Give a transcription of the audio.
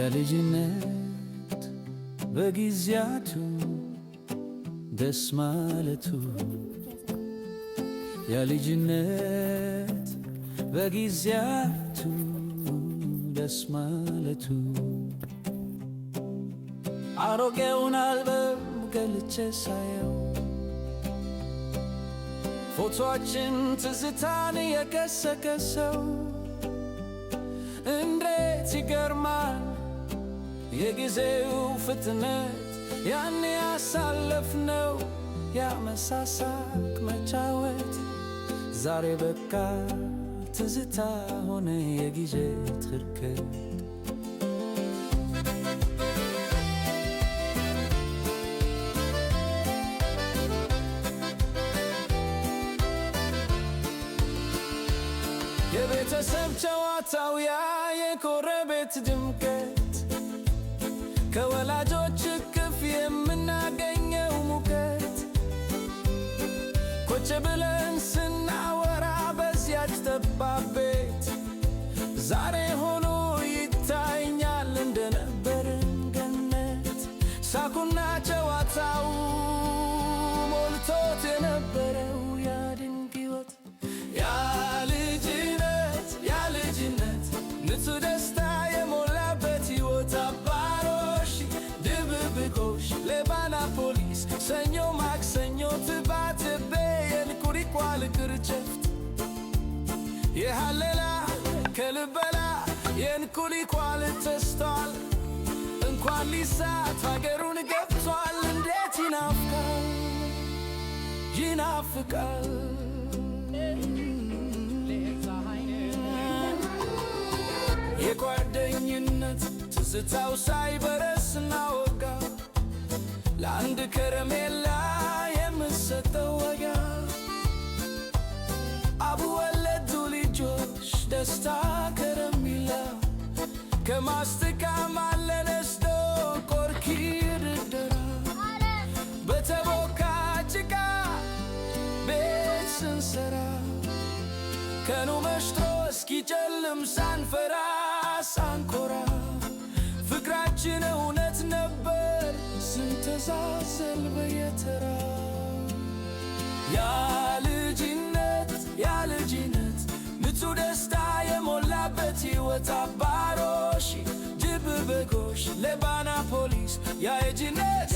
የልጅነት በጊዜያቱ ደስ ማለቱ የልጅነት በጊዜያቱ ደስ ማለቱ አሮጌውን አልበም ገልጬ ሳየው ፎቶአችን ትዝታን የቀሰቀሰው እንዴት ይገርማል የጊዜው ፍጥነት ያኔ ያሳለፍነው ያመሳሳቅ መጫወት ዛሬ በቃ ትዝታ ሆነ የጊዜ ትርከት የቤተሰብ ጨዋታው ያ የጎረቤት ድምቀት ከወላጆች እቅፍ የምናገኘው ሙቀት ቁጭ ብለን ስናወራ በዚያች ጠባብ ቤት ዛሬ ሆኖ ይታየኛል እንደነበርን ገነት ሳቁና ጨዋታው ሞልቶት የነበረው ያ ድንቅ ሕይወት ያ ልጅነት ንጹህ ደስታ የሞላበት ሕይወት አባሮሽ ድብብቆሽ ሌባና ፖሊስ ሰኞ ማክሰኞ ትባትቤ የንኩሪቋል ቅርጨፍት የሃሌላ ከልበላ የንኩሪቋል ተስቷል እንኳን ሊሳት ሀገሩን ገብቷል እንዴት ይናፍቃል የጓደኝነት ትዝታው ሳይበረስ እናወጋ ለአንድ ከረሜላ የምሰጠው ወጋ አቡ ወለዱ ልጆች ደስታ ከረሜላ ከማስቲካ ማለነስዶ ቆርኪ ድርደራ በተቦካ ጭቃ ቤት ስንሰራ ቀኑ መሽቶ እስኪጨልም ሳንፈራ ሳንኮራ ፍቅራችን እውነት ነበር ስንተዛዘል በየተራ ያ ልጅነት ንጹህ ደስታ የሞላበት ሕይወት አባሮሽ ድብብቆሽ ሌባና ፖሊስ ያ የልጅነት